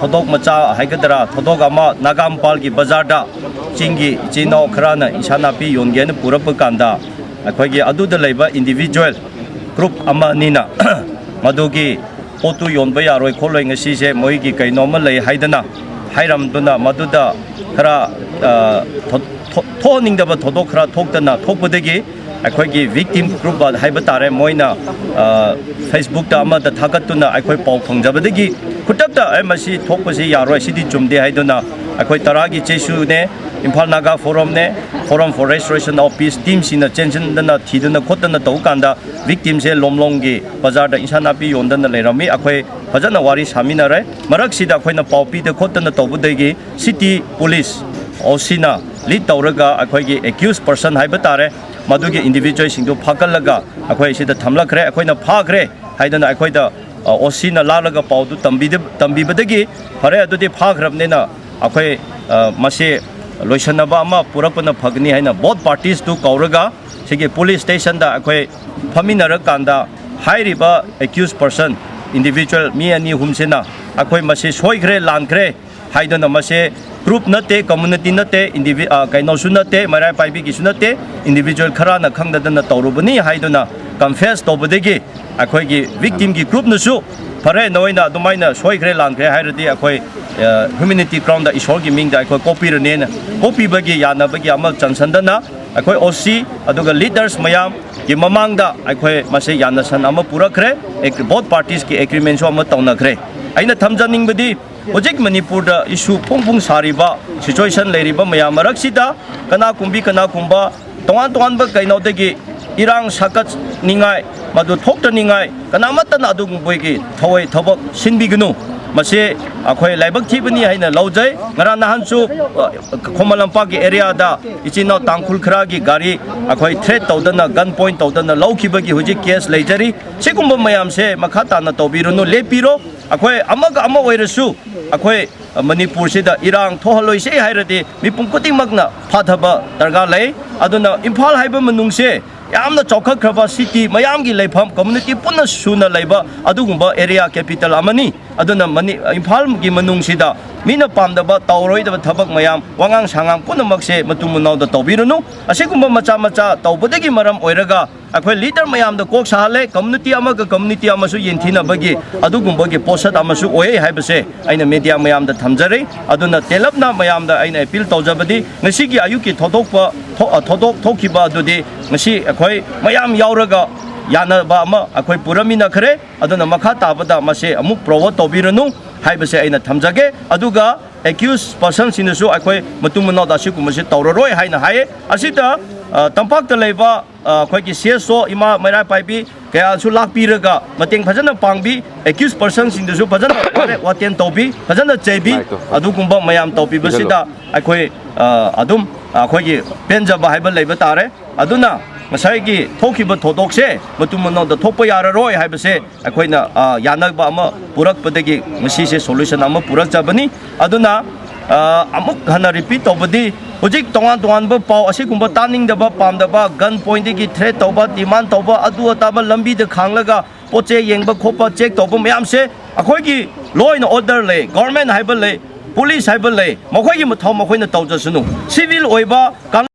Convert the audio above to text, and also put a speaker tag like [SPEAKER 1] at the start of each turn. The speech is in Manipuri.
[SPEAKER 1] ꯊꯧꯗꯣꯛ ꯃꯆꯥ ꯍꯥꯏꯒꯗ꯭ꯔꯥ ꯊꯧꯗꯣꯛ ꯑꯃ ꯅꯥꯒꯥꯝꯄꯥꯜꯒꯤ ꯕꯖꯥꯔꯗ ꯆꯤꯡꯒꯤ ꯏꯆꯤꯜ ꯏꯅꯥꯎ ꯈꯔꯅ ꯏꯟꯁꯥꯡ ꯅꯥꯄꯤ ꯌꯣꯟꯒꯦꯅ ꯄꯨꯔꯛꯄ ꯀꯥꯟꯗ ꯑꯩꯈꯣꯏꯒꯤ ꯑꯗꯨꯗ ꯂꯩꯕ ꯏꯟꯗꯤꯕꯤꯖꯨꯋꯦꯜ ꯒ꯭ꯔꯨꯞ ꯑꯃ ꯑꯅꯤꯅ ꯃꯗꯨꯒꯤ ꯄꯣꯠꯇꯨ ꯌꯣꯟꯕ ꯌꯥꯔꯣꯏ ꯈꯣꯠꯂꯣꯏ ꯉꯁꯤꯁꯦ ꯃꯣꯏꯒꯤ ꯀꯩꯅꯣꯝꯃ ꯂꯩ ꯍꯥꯏꯗꯅ ꯍꯥꯏꯔꯝꯗꯨꯅ ꯃꯗꯨꯗ ꯈꯔ ꯊꯣꯛꯍꯟꯅꯤꯡꯗꯕ ꯊꯧꯗꯣꯛ ꯈꯔ ꯊꯣꯛꯄꯗꯒꯤ ꯑꯩꯈꯣꯏꯒꯤ victim group ꯍꯥꯏꯕ ꯇꯥꯔꯦ ꯃꯣꯏꯅ ꯐꯦꯁꯕꯨꯛꯇ ꯑꯃꯗ ꯊꯥꯒꯠꯇꯨꯅ ꯑꯩꯈꯣꯏ ꯄꯥꯎ ꯐꯪꯖꯕꯗꯒꯤ ꯈꯨꯗꯛꯇ ꯃꯁꯤ ꯊꯣꯛꯄꯁꯤ ꯌꯥꯔꯣꯏ ꯁꯤꯗꯤ ꯆꯨꯝꯗꯦ ꯍꯥꯏꯗꯨꯅ ꯑꯩꯈꯣꯏ ꯇꯔꯥꯒꯤ ꯆꯩꯁꯨꯅꯦ ꯏꯝꯐꯥꯜ ꯅꯥꯒꯥ ꯐꯣꯔꯝꯅꯦ forum for restoration of peace ꯇꯤꯝꯁꯤꯡꯅ ꯆꯦꯟꯁꯤꯟꯗꯅ ꯊꯤꯗꯅ ꯈꯣꯠꯇꯅ ꯇꯧꯕ ꯀꯥꯟꯗ victimꯁꯦ ꯂꯣꯝꯂꯣꯡꯒꯤ ꯕꯖꯥꯔꯗ ꯏꯟꯁꯥꯡ ꯅꯥꯄꯤ ꯌꯣꯟꯗꯅ ꯂꯩꯔꯝꯃꯤ ꯑꯩꯈꯣꯏ ꯐꯖꯅ ꯋꯥꯔꯤ ꯁꯥꯃꯤꯟꯅꯔꯦ ꯃꯔꯛꯁꯤꯗ ꯑꯩꯈꯣꯏꯅ ꯄꯥꯎ ꯄꯤꯗ ꯈꯣꯠꯇꯅ ꯇꯧꯕꯗꯒꯤ ꯁꯤꯇꯤ ꯄꯨꯂꯤꯁ OCꯅ ꯂꯤꯗ ꯇꯧꯔꯒ ꯑꯩꯈꯣꯏꯒꯤ ꯑꯦꯀ꯭ꯌꯨꯁ ꯄꯔꯁꯟ ꯍꯥꯏꯕ ꯇꯥꯔꯦ ꯃꯗꯨꯒꯤ ꯏꯟꯗꯤꯕꯤꯖꯨꯋꯦꯜꯁꯤꯡꯗꯨ ꯐꯥꯒꯠꯂꯒ ꯑꯩꯈꯣꯏ ꯁꯤꯗ ꯊꯝꯂꯛꯈ꯭ꯔꯦ ꯑꯩꯈꯣꯏꯅ ꯐꯥꯈ꯭ꯔꯦ ꯍꯥꯏꯗꯅ ꯑꯩꯈꯣꯏꯗ OCꯅ ꯂꯥꯜꯂꯒ ꯄꯥꯎꯗꯨ ꯇꯝꯕꯤꯕꯗꯒꯤ ꯐꯔꯦ ꯑꯗꯨꯗꯤ ꯐꯥꯈ꯭ꯔꯕꯅꯤꯅ ꯑꯩꯈꯣꯏ ꯃꯁꯤ ꯂꯣꯏꯁꯟꯅꯕ ꯑꯃ ꯄꯨꯔꯛꯄꯅ ꯐꯒꯅꯤ ꯍꯥꯏꯅ ꯕꯣꯠ ꯄꯥꯔꯇꯤꯁꯇꯨ ꯀꯧꯔꯒ ꯁꯤꯒꯤ ꯄꯨꯂꯤꯁ ꯁ꯭ꯇꯦꯁꯟꯗ ꯑꯩꯈꯣꯏ ꯐꯝꯃꯤꯟꯅꯔꯀꯥꯟꯗ ꯍꯥꯏꯔꯤꯕ ꯑꯦꯀ꯭ꯌꯨꯁ ꯄꯔꯁꯟ ꯏꯟꯗꯤꯕꯤꯖꯨꯋꯦꯜ ꯃꯤ ꯑꯅꯤ ꯑꯍꯨꯝꯁꯤꯅ ꯑꯩꯈꯣꯏ ꯃꯁꯤ ꯁꯣꯏꯈ꯭ꯔꯦ ꯂꯥꯟꯈ꯭ꯔꯦ ꯍꯥꯏꯗꯨꯅ ꯃꯁꯤ group nate community nate kainosu nate marai paibigisu nate individual kharana khangdadana tawrubani haiduna confess tawbadegi akhoi victim gi group nasu phare noina adumaina soikhre langkhre hairadi akhoi humanity ground da isor gi mingda akhoi copy rene copy bagi yana bagi ama chansandana akhoi OC aduga leaders mayam gi mamangda akhoi mase yana san ama purakhre both parties ki agreement so ama tawnakhre aina thamjaning badi Ojek Manipurda issue pung sariba situation leiriba mayam maraksida kana kumba tongan ba kainodagi irang sakat ningai madu thokta ningai kana matana adu boigi thawai thabak sinbigunu mase akhoi laibak thibani haina laujai ngara nahanchu Khomalampa gi area da ichina tangkhul khra gi gari akhoi threat tawdana gun point tawdana laukibagi huji case leijari sigumba mayam se makhata na tawbirunu lepiro akhoi amaga ama oirasu akhoi Manipur sida irang thohaloi se hairadi mipum kutimagna phathaba darga lei aduna Imphal haiba manungse yamna chokhakraba city mayamgi leifam community punna suna leiba adugumba area capital amani aduna Imphal gi manungsida mina pamdaba tawroidaba thabak mayam wangang sangang punamakse matumunawda tawbirunu asigumba macha tawbadagi maram oiraga akhoi leader mayam da kok sahale community amasu yenthina bagi adugumba gi posat amasu oye haibase aina media mayam da thamjare aduna telapna mayam da aina appeal tawjabadi ngasi gi ayuki thodok thokiba adudi ngasi akhoi mayam yauraga yana ba ama akhoi puramina khare aduna makha tabada mase amuk provoke tawbiranu haibase aina thamjage aduga accused person sinusu akhoi matumuna da sikumase tawroroi haina haye asita tampak ta leiba akhoi ki CSO ima maira paibi kaya su lakpiraga mateng phajana pangbi accused person sindusu phajana waten tawbi phajana cheibi adugumba mayam tawbi basida akhoi adum akhoi gi penjaba haiba leiba tare aduna masai thokiba thodokse matumano da thokpa yararoi haibase akoina yanaba ama purakpadagi masi se solution ama purak jabani aduna amuk hana repeat tobadi hojik tongan ba pau asigumba taning daba pamdaba gun point gi threat toba demand toba adu ataba lambi da khanglaga poche yengba khopa check toba mayam se akoi gi law and order le government haiba le police haiba le mokhoi gi mathau mokhoi na tawjasunu civil oiba